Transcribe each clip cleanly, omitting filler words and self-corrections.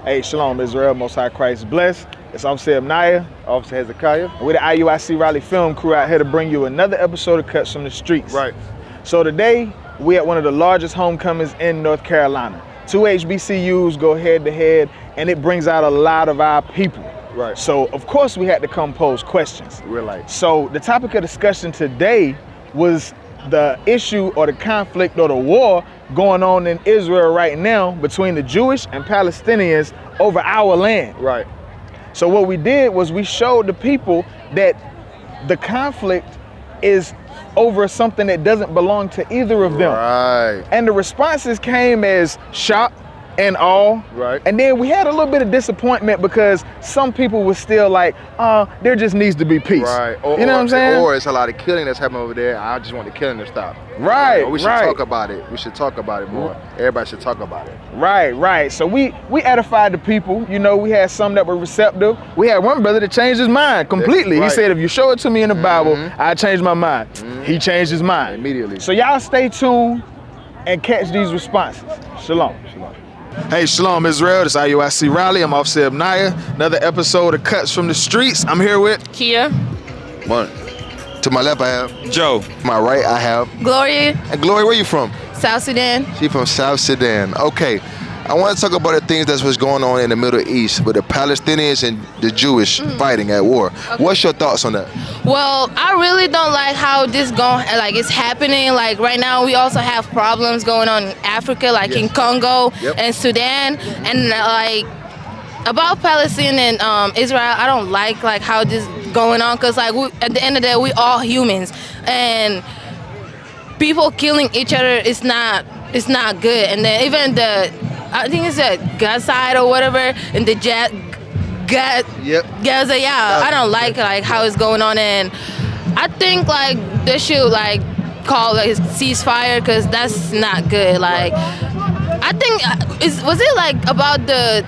Hey, Shalom, Israel, Most High Christ bless. It's Officer Naya, Officer Hezekiah. We're the IUIC Raleigh film crew out here to bring you another episode of Cuts from the Streets. Right. So today, we at one of the largest homecomings in North Carolina. 2 HBCUs go head to head, and it brings out a lot of our people. Right. So, of course, we had to come pose questions. Real life. So, the topic of discussion today was the issue or the conflict or the war going on in Israel right now between the Jewish and Palestinians over our land. Right. So what we did was we showed the people that the conflict is over something that doesn't belong to either of them. Right. And the responses came as shock and awe. Right. And then we had a little bit of disappointment because some people were still like, there just needs to be peace. Right. You know what I'm saying? Or it's a lot of killing that's happening over there. I just want the killing to stop. Right. We should talk about it. We should talk about it more. Everybody should talk about it. Right. So we edified the people. You know, we had some that were receptive. We had one brother that changed his mind completely. Right. He said, if you show it to me in the Bible, I change my mind. He changed his mind. Immediately. So y'all stay tuned and catch these responses. Shalom. Shalom. Hey, Shalom Israel, this is IUIC Raleigh. I'm Officer Naya. Another episode of Cuts from the Streets. I'm here with Kia. One. To my left I have Joe. To my right I have Gloria. And Gloria, where you from? South Sudan. She from South Sudan. Okay. I want to talk about the things that's what's going on in the Middle East with the Palestinians and the Jewish fighting at war. Okay. What's your thoughts on that? Well, I really don't like how this it's happening. Like right now, we also have problems going on in Africa, like in Congo and Sudan, and like about Palestine and Israel. I don't like how this going on because at the end of the day, we all humans, and people killing each other is not good. And then even I think it's a Gaza or whatever, and the Gaza, I don't like how it's going on, and I think they should call a ceasefire because that's not good. I think was it about the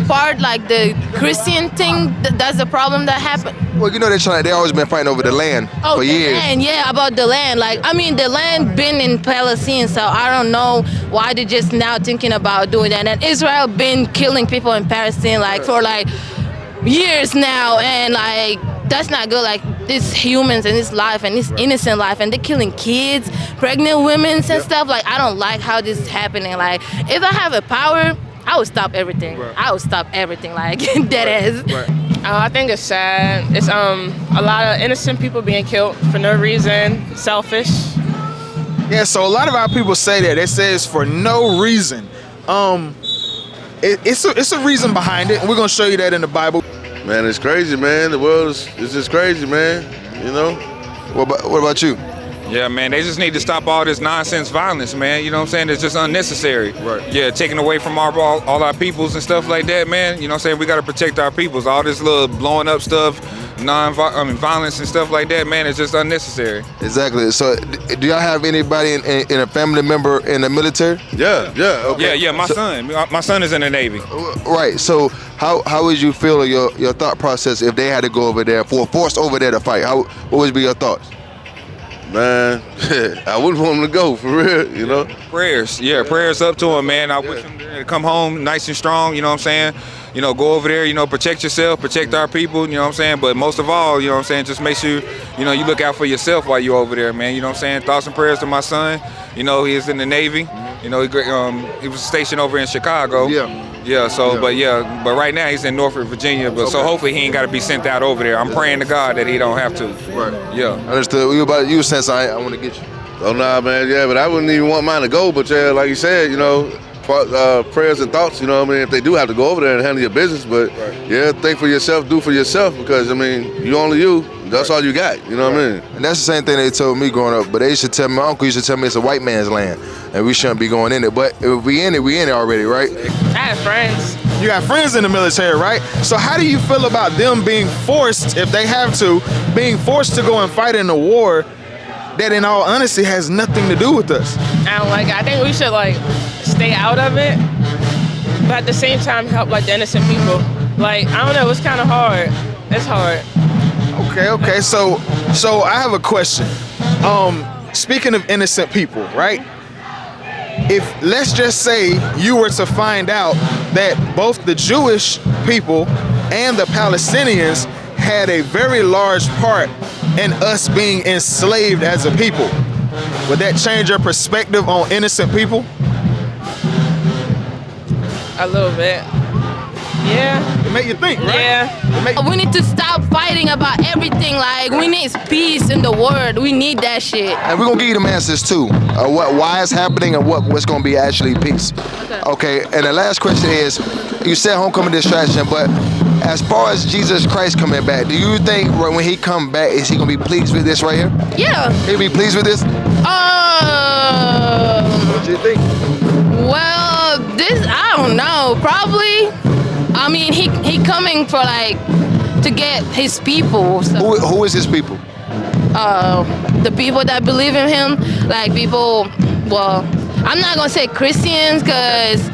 part the Christian thing that's the problem that happened. Well, you know they always been fighting over the land for years. Land, yeah, about the land. The land been in Palestine, so I don't know why they just now thinking about doing that. And Israel been killing people in Palestine for years now, and that's not good. It's humans and it's life and it's innocent life, and they're killing kids, pregnant women and stuff. I don't like how this is happening. If I have a power, I would stop everything. Right. I would stop everything, dead ass. Right. I think it's sad. It's a lot of innocent people being killed for no reason, selfish. Yeah, so a lot of our people say that. They say it's for no reason. It's a reason behind it, and we're gonna show you that in the Bible. Man, it's crazy, man. The world is just crazy, man. You know? What about you? Yeah, man, they just need to stop all this nonsense violence, man. You know what I'm saying? It's just unnecessary. Right. Yeah, taking away from all our peoples and stuff like that, man. You know what I'm saying? We got to protect our peoples. All this little blowing up stuff, violence and stuff like that, man, it's just unnecessary. Exactly. So, do y'all have anybody in a family member in the military? Yeah. Okay. Yeah, my son is in the Navy. Right. So, how would you feel your thought process if they had to go over there, forced over there to fight? What would be your thoughts? Man, I wouldn't want them to go, for real, you know? Prayers up to him, man. I wish him to come home nice and strong, you know what I'm saying? You know, go over there, protect yourself, protect our people, you know what I'm saying? But most of all, you know what I'm saying, just make sure, you look out for yourself while you're over there, man. You know what I'm saying? Thoughts and prayers to my son. He is in the Navy. He was stationed over in Chicago. But right now he's in Norfolk, Virginia. So hopefully he ain't got to be sent out over there. I'm praying to God that he don't have to. Right. Yeah. Understood. You since I want to get you. Oh, nah, man, but I wouldn't even want mine to go. But, like you said, prayers and thoughts, if they do have to go over there and handle your business. But, think for yourself, do for yourself, because, you only you. That's all you got, you know what I mean? And that's the same thing they told me growing up. But they used to tell me, my uncle used to tell me it's a white man's land, and we shouldn't be going in it. But if we in it already, right? I have friends. You got friends in the military, right? So how do you feel about them being forced, if they have to, being forced to go and fight in a war that in all honesty has nothing to do with us? I don't like it. I think we should stay out of it, but at the same time help the innocent people. I don't know, it's kind of hard. It's hard. Okay. So I have a question. Speaking of innocent people, right? if let's just say you were to find out that both the Jewish people and the Palestinians had a very large part in us being enslaved as a people, would that change your perspective on innocent people? A little bit. Yeah. It make you think, right? Yeah. We need to stop fighting about everything. Like, we need peace in the world. We need that shit. And we're gonna give you them answers too. Why it's happening and what's gonna be actually peace. Okay. And the last question is, you said homecoming distraction, but as far as Jesus Christ coming back, do you think when he come back, is he gonna be pleased with this right here? Yeah. He'll be pleased with this? What do you think? Well, this, I don't know. Probably. I mean, he coming for like to get his people. So. Who is his people? The people that believe in him, like people. Well, I'm not gonna say Christians, cause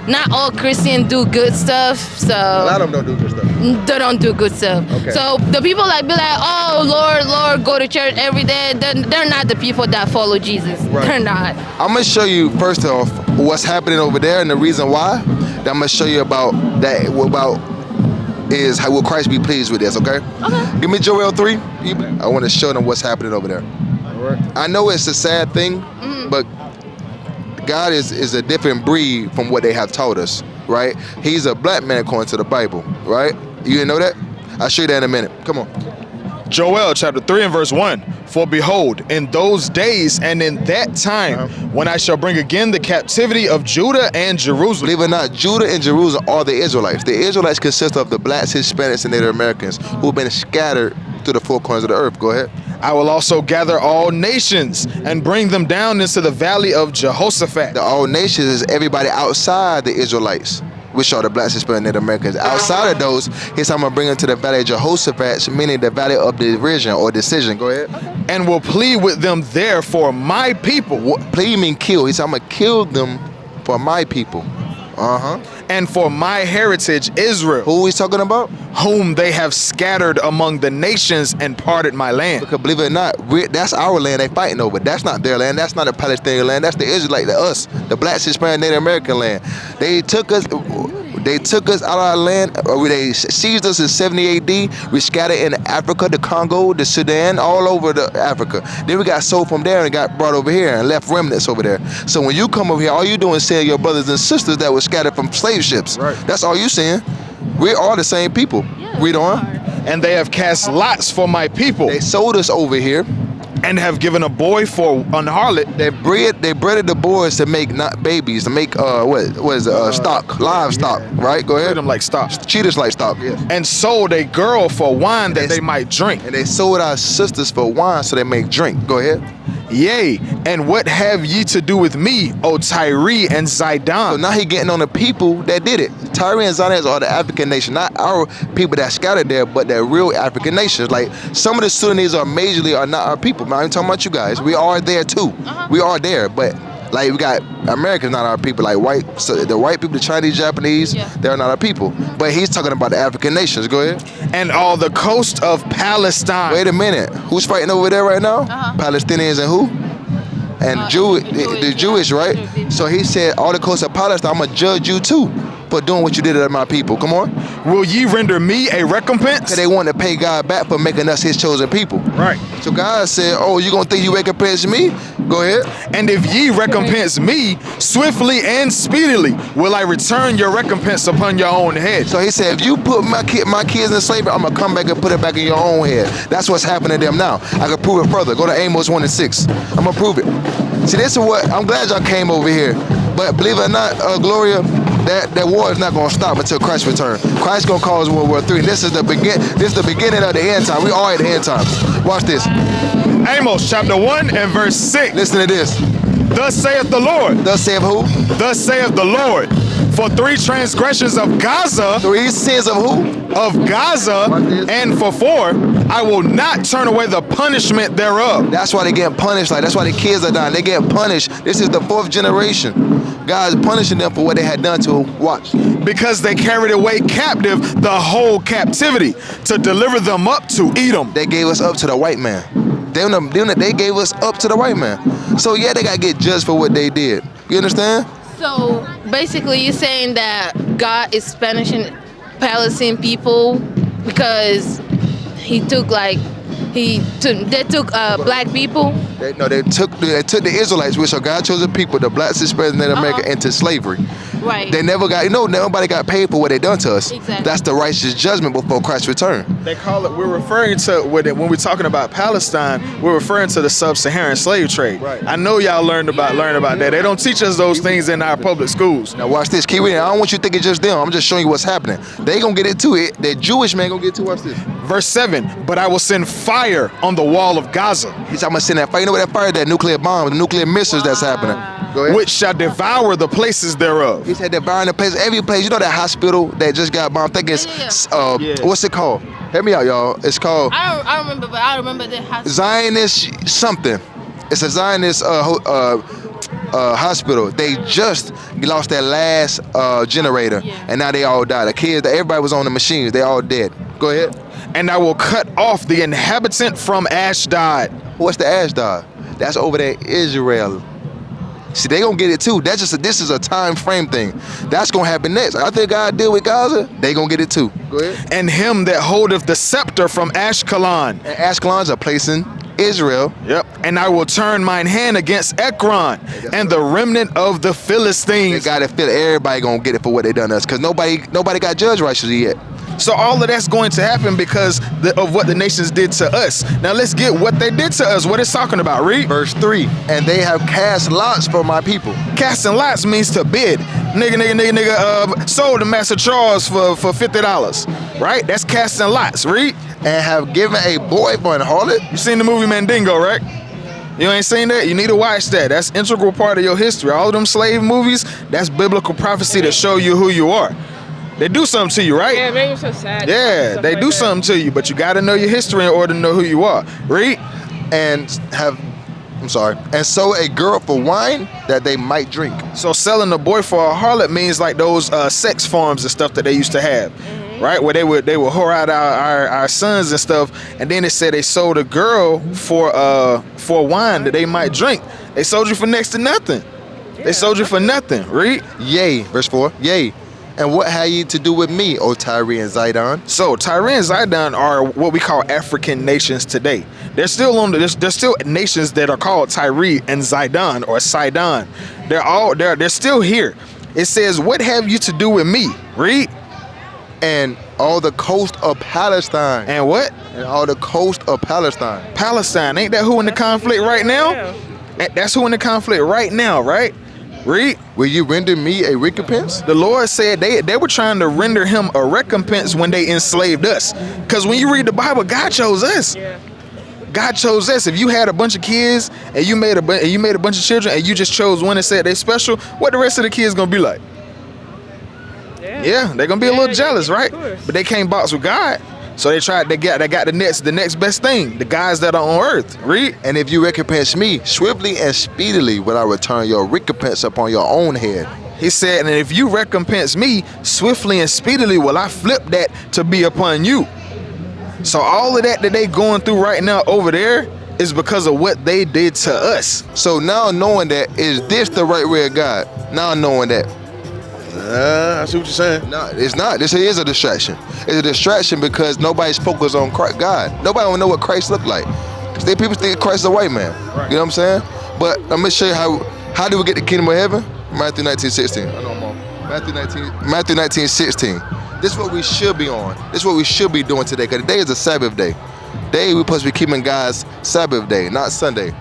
not all Christians do good stuff. So A lot of them don't do good stuff. they don't do good stuff. Okay. So the people like be like, oh Lord, go to church every day. They're not the people that follow Jesus. Right. They're not. I'm gonna show you first off what's happening over there and the reason why. Then I'm gonna show you about that. Is how will Christ be pleased with this? Okay. Okay. Give me Joel 3. I want to show them what's happening over there. All right. I know it's a sad thing, but God is a different breed from what they have taught us, right? He's a black man according to the Bible, right? You didn't know that? I'll show you that in a minute. Come on. Joel chapter 3 and verse 1. For behold, in those days and in that time, when I shall bring again the captivity of Judah and Jerusalem. Believe it or not, Judah and Jerusalem are the Israelites. The Israelites consist of the blacks, Hispanics, and Native Americans who've been scattered to the four corners of the earth. Go ahead. I will also gather all nations and bring them down into the valley of Jehoshaphat. The all nations is everybody outside the Israelites, which are the blacks, Hispanics, Native Americans. Outside of those, he's I'm gonna bring them to the valley of Jehoshaphat, meaning the valley of derision or decision. Go ahead. And will plead with them there for my people. Plead mean kill. He's I'm gonna kill them for my people. And for my heritage Israel, Who he's talking about? whom they have scattered among the nations and parted my land. Because believe it or not, that's our land they fighting over. That's not their land. That's not the Palestinian land. That's the Israelite, us, the blacks, Hispanic, Native American land. They took us out of our land. They seized us in 70 AD. We scattered in Africa, the Congo, the Sudan, all over the Africa. Then we got sold from there and got brought over here and left remnants over there. So when you come over here, all you doing is saying your brothers and sisters that were scattered from slave ships. Right. That's all you saying. We are the same people. Read on. And they have cast lots for my people, They sold us over here. and have given a boy for an harlot. They bred the boys to make not babies, to make stock, livestock, right? Go Treat ahead. them like stock. Treat us like stock, yes. And sold a girl for wine that they might drink. And they sold our sisters for wine so they make drink. Go ahead. Yea, and what have ye to do with me, O Tyre and So Zidon? now he getting on the people that did it. Tyre and Zidon are the African nation, not our people that scattered there, but they're real African nations. Like some of the Sudanese are not our people. I'm talking about you guys. We are there too. We are there, but like we got Americans not our people. Like the white people, the Chinese, Japanese, they're not our people. But he's talking about the African nations. Go ahead. And all the coast of Palestine. Wait a minute. Who's fighting over there right now? Palestinians and who? And the Jewish, right? So he said, all the coast of Palestine, I'm gonna judge you too for doing what you did to my people. Come on. Will ye render me a recompense? Because they want to pay God back for making us his chosen people. Right. So God said, oh, you gonna think you recompense me? Go ahead. And if ye recompense me swiftly and speedily, will I return your recompense upon your own head. So he said, if you put my kids in slavery, I'm gonna come back and put it back in your own head. That's what's happening to them now. I can prove it further. Go to Amos 1 and 6. I'm gonna prove it. See, this is what, I'm glad y'all came over here. But believe it or not, Gloria, that war is not gonna stop until Christ returns. Christ gonna cause World War III. This is the beginning of the end time. We are at the end times. Watch this. Amos chapter 1 and verse 6. Listen to this. Thus saith the Lord. Thus saith who? Thus saith the Lord. For 3 transgressions of Gaza. 3 sins of who? Of Gaza. And for 4, I will not turn away the punishment thereof. That's why they getting punished. Like that's why the kids are dying. They getting punished. This is the 4th generation. God is punishing them for what they had done to them. Watch. Because they carried away captive the whole captivity to deliver them up to Edom. They gave us up to the white man. They gave us up to the white man. So yeah, they gotta get judged for what they did. You understand? So basically, you're saying that God is punishing Palestinian people because they took black people. They took the Israelites, which are God's chosen people, the blacks, Hispanics, and Native American, into slavery. Right. They never got, nobody got paid for what they done to us. Exactly. That's the righteous judgment before Christ's return. They call it. We're referring to when we're talking about Palestine. We're referring to the sub-Saharan slave trade. Right. I know y'all learn about that. They don't teach us those things in our public schools. Now watch this. Keep reading. I don't want you to think it's just them. I'm just showing you what's happening. They gonna get it too. The Jewish man gonna get it too. Watch this. Verse 7. But I will send fire on the wall of Gaza, He's talking about sending that fire. You know what that fire? That nuclear bomb, the nuclear missiles that's happening. Go ahead. which shall devour the places thereof. He said devouring the place, every place. You know that hospital that just got bombed? I think it's what's it called? Help me out, y'all. It's called I don't remember, but I remember the hospital. Zionist something. It's a Zionist hospital. They just lost their last generator, and now they all died. The kids, everybody was on the machines. They all dead. Go ahead. And I will cut off the inhabitant from Ashdod. What's the Ashdod? That's over there, Israel. See, they gonna get it too. This is a time frame thing. That's gonna happen next. I think God deal with Gaza. They gonna get it too. Go ahead. And him that holdeth the scepter from Ashkelon. And Ashkelon's a place in Israel. Yep. And I will turn mine hand against Ekron and the remnant of the They Philistines. gotta feel everybody gonna get it for what they done to us, cause nobody got judged righteously yet. So all of that's going to happen because of what the nations did to us. Now let's get what they did to us. What it's talking about. Read. Verse 3. And they have cast lots for my people. Casting lots means to bid. Nigga, sold to Master Charles for $50. Right? That's casting lots. Read. And have given a boy for an harlot. You seen the movie Mandingo, right? You ain't seen that? You need to watch that. That's an integral part of your history. All of them slave movies, that's biblical prophecy to show you who you are. They do something to you, right? Yeah, it made me so sad. Yeah, they do something to you, but you got to know your history in order to know who you are. Read. And so a girl for wine that they might drink. So selling a boy for a harlot means like those sex farms and stuff that they used to have, right? Where they would whore out our sons and stuff, and then it said they sold a girl for wine that they might drink. They sold you for next to nothing. They sold you for nothing. Read. Yea, verse 4. Yea. And what have ye to do with me, O Tyre and Zidon? So Tyre and Zidon are what we call African nations today. There's still nations that are called Tyre and Zidon or Sidon. They're still here. It says, what have you to do with me? Read. And all the coast of Palestine. And what? And all the coast of Palestine. Palestine. Ain't that who in the conflict right now? That's who in the conflict right now, right? Read. Will you render me a recompense? The Lord said they were trying to render him a recompense when they enslaved us. Because when you read the Bible, God chose us. Yeah. God chose us. If you had a bunch of kids and you made a bunch of children and you just chose one and said they special, what the rest of the kids gonna be like? Yeah, they're gonna be a little jealous, right? But they can't box with God. So they got the next best thing, the guys that are on earth. Read. And if you recompense me, swiftly and speedily will I return your recompense upon your own head. He said, and if you recompense me, swiftly and speedily will I flip that to be upon you. So all of that they going through right now over there is because of what they did to us. So now knowing that, is this the right way of God? Now knowing that. I see what you're saying. No, it's not. This is a distraction. It's a distraction because nobody's focused on God. Nobody will know what Christ looked like. People think Christ is a white man. Right. You know what I'm saying? But I'm gonna show you how do we get the kingdom of heaven? Matthew 19:16. I know, Mom. Matthew 19:16. This is what we should be on. This is what we should be doing today. Because today is a Sabbath day. Today we're supposed to be keeping God's Sabbath day, not Sunday.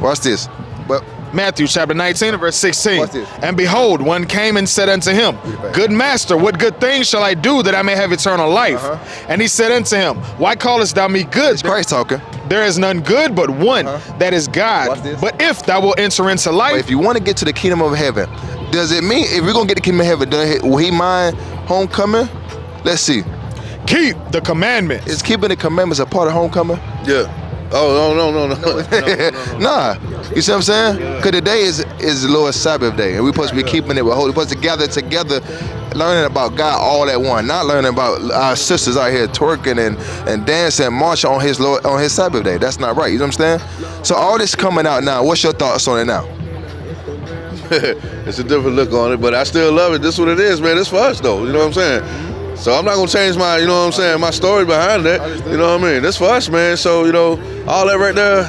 Watch this. But Matthew chapter 19 verse 16. Watch this. And behold, one came and said unto him, Good master, what good thing shall I do that I may have eternal life? And he said unto him, Why callest thou me good? It's Christ talking. There is none good but one, that is God. Watch this. But if thou wilt enter into life, But if you want to get to the kingdom of heaven, does it mean if we're gonna get the kingdom of heaven, will he mind homecoming? Let's see. keep the commandments. Is keeping the commandments a part of homecoming? Yeah. Oh, no. Nah, you see what I'm saying? Because today is the Lord's Sabbath day, and we're supposed to be keeping it with holy. We're supposed to gather together, learning about God all at one, not learning about our sisters out here twerking and dancing and marching on his Sabbath day. That's not right. You know what I'm saying? So all this coming out now. What's your thoughts on it now? it's a different look on it, but I still love it. This is what it is, man. It's for us, though. You know what I'm saying? So I'm not gonna change my, you know what I'm saying, my story behind that. You know what I mean? This for us, man. So, you know, all that right there,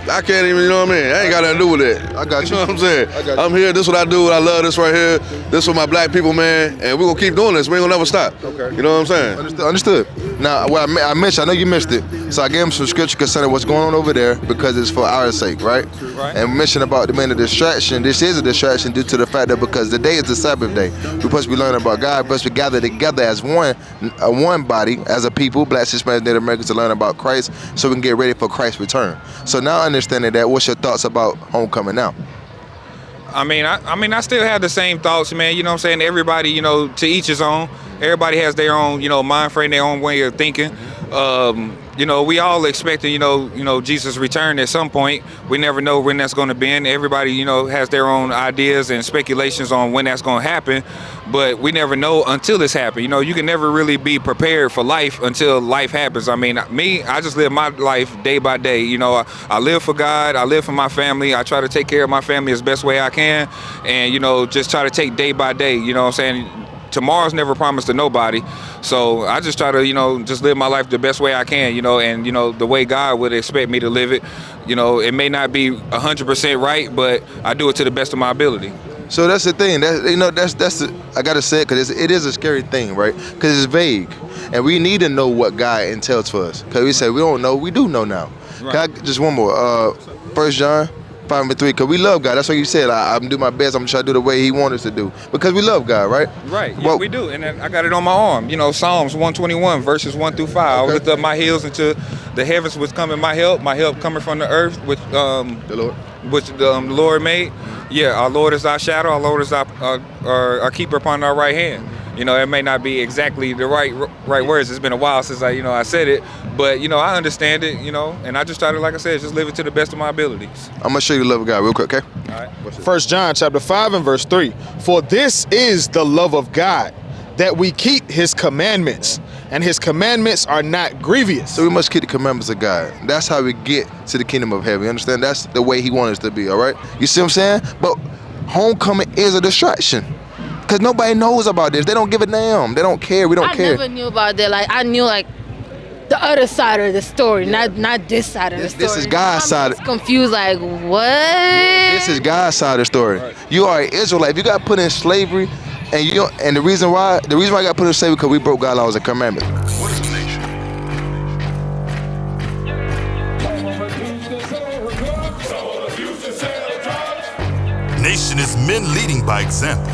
I can't even, you know what I mean? I ain't got nothing to do with it. I got you. You know what I'm saying? I got you. I'm here. This is what I do. I love this right here. This for my black people, man. And we're going to keep doing this. We ain't going to never stop. Okay. You know what I'm saying? Understood. Now, what I mentioned, I know you missed it. So I gave him some scripture concerning what's going on over there because it's for our sake, right? Right. And mentioned about the man of distraction. This is a distraction due to the fact that because the day is the Sabbath day. We're supposed to be learning about God. We're supposed to gather together as one body, as a people, Blacks, Hispanics, Native Americans, to learn about Christ so we can get ready for Christ's return. So now understanding that, what's your thoughts about homecoming now? I mean, I still have the same thoughts, man. You know what I'm saying? Everybody, you know, to each his own. Everybody has their own, you know, mind frame, their own way of thinking. You know, we all expecting, you know, Jesus' return at some point. We never know when that's going to be. And everybody, you know, has their own ideas and speculations on when that's going to happen. But we never know until it's happened. You know, you can never really be prepared for life until life happens. I mean, I just live my life day by day. You know, I live for God. I live for my family. I try to take care of my family as best way I can. And, you know, just try to take day by day. You know what I'm saying? Tomorrow's never promised to nobody. So I just try to, you know, just live my life the best way I can, you know, and, you know, the way God would expect me to live it. You know, it may not be 100% right, but I do it to the best of my ability. So that's the thing. That, you know, that's I gotta say it because it is a scary thing, right? Because it's vague, and we need to know what God entails for us. Because we say we don't know, we do know now. Right. Just one more. 1 John 5:3. Because we love God. That's what you said. I'm gonna do my best. I'm gonna try to do the way He wants us to do. Because we love God, right? Right. Yeah, Well, we do. And then I got it on my arm. You know, Psalms 121 verses 1 through 5. I lift up my heels into the heavens, which coming my help coming from the earth, which the Lord. which the Lord made. Yeah, our Lord is our shadow. Our Lord is our keeper upon our right hand. You know, it may not be exactly the right words. It's been a while since I said it, but you know, I understand it. You know, and I just try to, like I said, just live it to the best of my abilities. I'm gonna show you the love of God real quick, okay? All right. 1 John chapter 5 and verse 3. For this is the love of God, that we keep His commandments, and His commandments are not grievous. So we must keep the commandments of God. That's how we get to the kingdom of heaven. You understand? That's the way He wants us to be. All right? You see what I'm saying? But homecoming is a distraction. Because nobody knows about this. They don't give a damn. They don't care. We don't care. I never knew about that. Like, I knew, like, the other side of the story, not this side of the story. This is God's side. I'm confused, like, what? This is God's side of the story. Right. You are an Israelite. If you got put in slavery, and the reason why I got put in slavery because we broke God's laws and commandments. What is a nation? Nation is men leading by example.